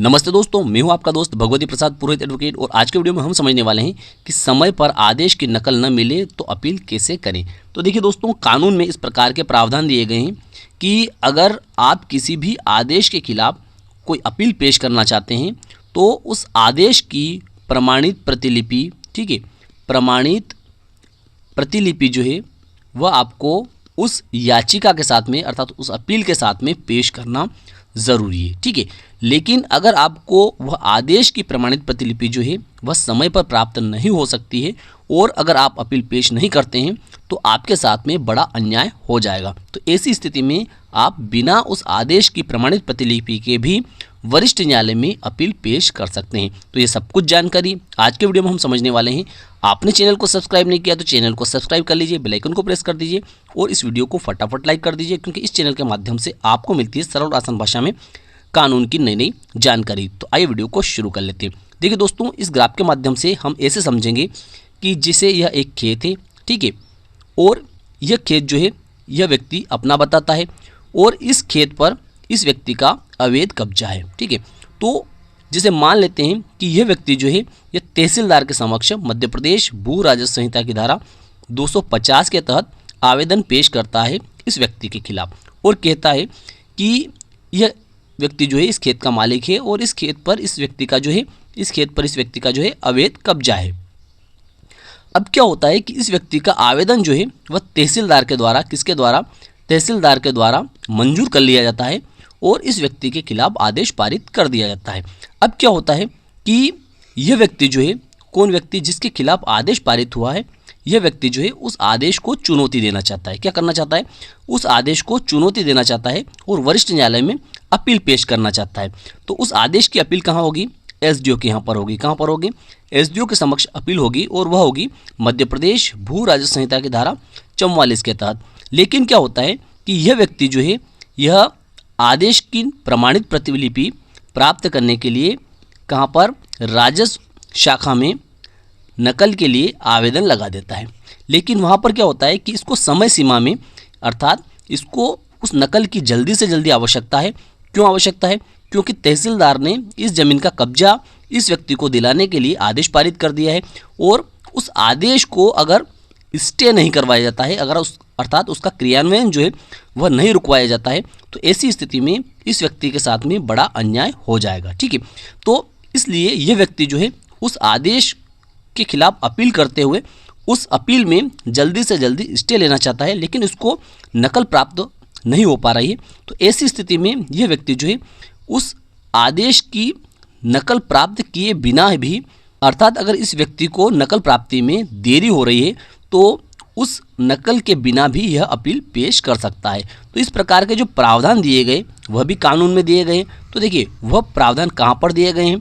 नमस्ते दोस्तों, मैं हूं आपका दोस्त भगवती प्रसाद पुरोहित एडवोकेट। और आज के वीडियो में हम समझने वाले हैं कि समय पर आदेश की नकल न मिले तो अपील कैसे करें। तो देखिए दोस्तों, कानून में इस प्रकार के प्रावधान दिए गए हैं कि अगर आप किसी भी आदेश के खिलाफ कोई अपील पेश करना चाहते हैं तो उस आदेश की प्रमाणित प्रतिलिपि, ठीक है, प्रमाणित प्रतिलिपि जो है वह आपको उस याचिका के साथ में अर्थात उस अपील के साथ में पेश करना ज़रूरी है, ठीक है। लेकिन अगर आपको वह आदेश की प्रमाणित प्रतिलिपि जो है वह समय पर प्राप्त नहीं हो सकती है और अगर आप अपील पेश नहीं करते हैं तो आपके साथ में बड़ा अन्याय हो जाएगा। तो ऐसी स्थिति में आप बिना उस आदेश की प्रमाणित प्रतिलिपि के भी वरिष्ठ न्यायालय में अपील पेश कर सकते हैं। तो ये सब कुछ जानकारी आज के वीडियो में हम समझने वाले हैं। आपने चैनल को सब्सक्राइब नहीं किया तो चैनल को सब्सक्राइब कर लीजिए, बेल आइकन को प्रेस कर दीजिए और इस वीडियो को फटाफट लाइक कर दीजिए, क्योंकि इस चैनल के माध्यम से आपको मिलती है सरल और आसान भाषा में कानून की नई नई जानकारी। तो आइए वीडियो को शुरू कर लेते हैं। देखिए दोस्तों, इस ग्राफ के माध्यम से हम ऐसे समझेंगे कि जिसे यह एक खेत है, ठीक है, और यह खेत जो है यह व्यक्ति अपना बताता है और इस खेत पर इस व्यक्ति का अवैध कब्जा है, ठीक है। तो जिसे मान लेते हैं कि यह व्यक्ति जो है यह तहसीलदार के समक्ष मध्य प्रदेश भू राजस्व संहिता की धारा 250 के तहत आवेदन पेश करता है इस व्यक्ति के खिलाफ और कहता है कि यह व्यक्ति जो है इस खेत का मालिक है और इस खेत पर इस व्यक्ति का जो है अवैध कब्जा है। अब क्या होता है कि इस व्यक्ति का आवेदन जो है वह तहसीलदार के द्वारा तहसीलदार के द्वारा मंजूर कर लिया जाता है और इस व्यक्ति के खिलाफ आदेश पारित कर दिया जाता है। अब क्या होता है कि यह व्यक्ति जो है, कौन व्यक्ति जिसके खिलाफ आदेश पारित हुआ है, यह व्यक्ति जो है उस आदेश को चुनौती देना चाहता है। क्या करना चाहता है? उस आदेश को चुनौती देना चाहता है और वरिष्ठ न्यायालय में अपील पेश करना चाहता है। तो उस आदेश की अपील कहाँ होगी? एसडीओ के यहाँ पर होगी। कहाँ पर होगी? एसडीओ के समक्ष अपील होगी और वह होगी मध्य प्रदेश भू राजस्व संहिता की धारा 44 के तहत। लेकिन क्या होता है कि यह व्यक्ति जो है यह आदेश की प्रमाणित प्रतिलिपि प्राप्त करने के लिए कहाँ पर? राजस्व शाखा में नकल के लिए आवेदन लगा देता है। लेकिन वहाँ पर क्या होता है कि इसको समय सीमा में अर्थात इसको उस नकल की जल्दी से जल्दी आवश्यकता है। क्यों आवश्यकता है? क्योंकि तहसीलदार ने इस जमीन का कब्जा इस व्यक्ति को दिलाने के लिए आदेश पारित कर दिया है और उस आदेश को अगर स्टे नहीं करवाया जाता है, अगर अर्थात उसका क्रियान्वयन जो है वह नहीं रुकवाया जाता है, तो ऐसी स्थिति में इस व्यक्ति के साथ में बड़ा अन्याय हो जाएगा, ठीक है। तो इसलिए यह व्यक्ति जो है उस आदेश के खिलाफ अपील करते हुए उस अपील में जल्दी से जल्दी स्टे लेना चाहता है, लेकिन उसको नकल प्राप्त नहीं हो पा रही है। तो ऐसी स्थिति में यह व्यक्ति जो है उस आदेश की नकल प्राप्त किए बिना भी अर्थात अगर इस व्यक्ति को नकल प्राप्ति में देरी हो रही है तो उस नकल के बिना भी यह अपील पेश कर सकता है। तो इस प्रकार के जो प्रावधान दिए गए वह भी कानून में दिए गए। तो देखिए वह प्रावधान कहाँ पर दिए गए हैं?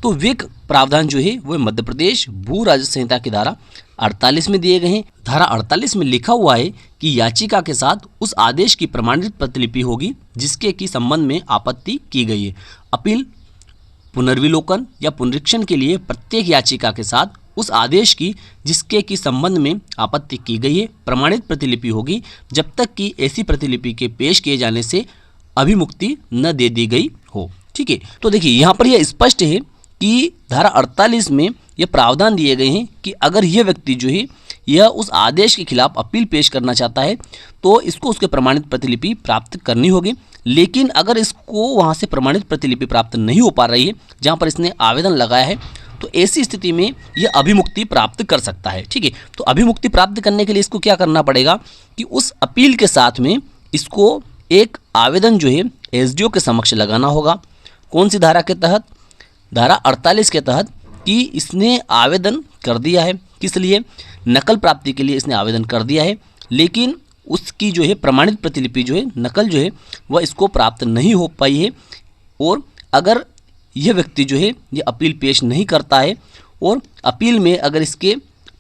तो वे प्रावधान जो है वह मध्य प्रदेश भू राजस्व संहिता की धारा 48 में दिए गए हैं। धारा 48 में लिखा हुआ है कि याचिका के साथ उस आदेश की प्रमाणित प्रतिलिपि होगी जिसके की संबंध में आपत्ति की गई है। अपील, पुनर्विलोकन या पुनरीक्षण के लिए प्रत्येक याचिका के साथ उस आदेश की जिसके की संबंध में आपत्ति की गई है प्रमाणित प्रतिलिपि होगी जब तक कि ऐसी प्रतिलिपि के पेश किए जाने से अभिमुक्ति न दे दी गई हो, ठीक है। तो देखिए यहाँ पर यह स्पष्ट है कि धारा 48 में यह प्रावधान दिए गए हैं कि अगर यह व्यक्ति जो है यह उस आदेश के खिलाफ अपील पेश करना चाहता है तो इसको उसके प्रमाणित प्रतिलिपि प्राप्त करनी होगी। लेकिन अगर इसको वहाँ से प्रमाणित प्रतिलिपि प्राप्त नहीं हो पा रही है जहाँ पर इसने आवेदन लगाया है, तो ऐसी स्थिति में यह अभिमुक्ति प्राप्त कर सकता है, ठीक है। तो अभिमुक्ति प्राप्त करने के लिए इसको क्या करना पड़ेगा कि उस अपील के साथ में इसको एक आवेदन जो है एसडीओ के समक्ष लगाना होगा। कौन सी धारा के तहत? धारा 48 के तहत कि इसने आवेदन कर दिया है। किस लिए? नकल प्राप्ति के लिए इसने आवेदन कर दिया है, लेकिन उसकी जो है प्रमाणित प्रतिलिपि जो है नकल जो है वह इसको प्राप्त नहीं हो पाई है। और अगर यह व्यक्ति जो है ये अपील पेश नहीं करता है और अपील में अगर इसके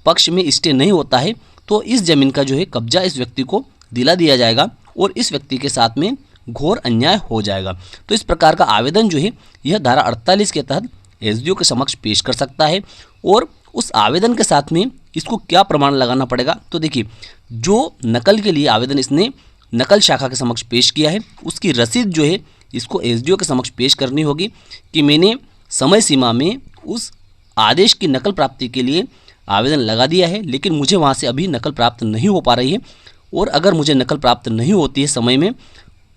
पक्ष में स्टे नहीं होता है तो इस जमीन का जो है कब्जा इस व्यक्ति को दिला दिया जाएगा और इस व्यक्ति के साथ में घोर अन्याय हो जाएगा। तो इस प्रकार का आवेदन जो है यह धारा 48 के तहत एसडीओ के समक्ष पेश कर सकता है। और उस आवेदन के साथ में इसको क्या प्रमाण लगाना पड़ेगा? तो देखिए, जो नकल के लिए आवेदन इसने नकल शाखा के समक्ष पेश किया है उसकी रसीद जो है इसको एसडीओ के समक्ष पेश करनी होगी कि मैंने समय सीमा में उस आदेश की नकल प्राप्ति के लिए आवेदन लगा दिया है, लेकिन मुझे वहाँ से अभी नकल प्राप्त नहीं हो पा रही है, और अगर मुझे नकल प्राप्त नहीं होती है समय में,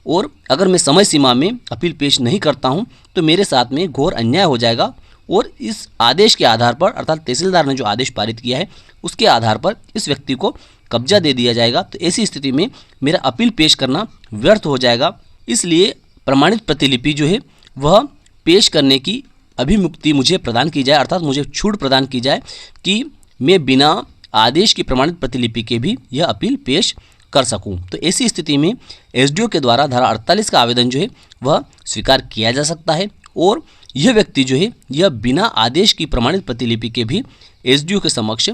और अगर मैं समय सीमा में अपील पेश नहीं करता हूँ, तो मेरे साथ में घोर अन्याय हो जाएगा, और इस आदेश के आधार पर, अर्थात तहसीलदार ने जो आदेश पारित किया है उसके आधार पर इस व्यक्ति को कब्जा दे दिया जाएगा। तो ऐसी स्थिति में मेरा अपील पेश करना व्यर्थ हो जाएगा। इसलिए प्रमाणित प्रतिलिपि जो है वह पेश करने की अभिमुक्ति मुझे प्रदान की जाए, अर्थात मुझे छूट प्रदान की जाए कि मैं बिना आदेश की प्रमाणित प्रतिलिपि के भी यह अपील पेश कर सकूं। तो ऐसी स्थिति में एसडीओ के द्वारा धारा 48 का आवेदन जो है वह स्वीकार किया जा सकता है, और यह व्यक्ति जो है यह बिना आदेश की प्रमाणित प्रतिलिपि के भी एसडीओ के समक्ष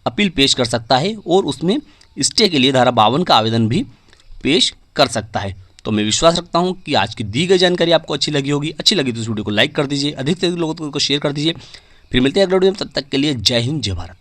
अपील पेश कर सकता है, और उसमें स्टे के लिए धारा 52 का आवेदन भी पेश कर सकता है। तो मैं विश्वास रखता हूं कि आज की दी गई जानकारी आपको अच्छी लगी होगी। अच्छी लगी तो इस वीडियो को लाइक कर दीजिए, अधिक से अधिक लोगों को शेयर कर दीजिए। फिर मिलते हैं अगले वीडियो में, तब तक के लिए जय हिंद, जय भारत।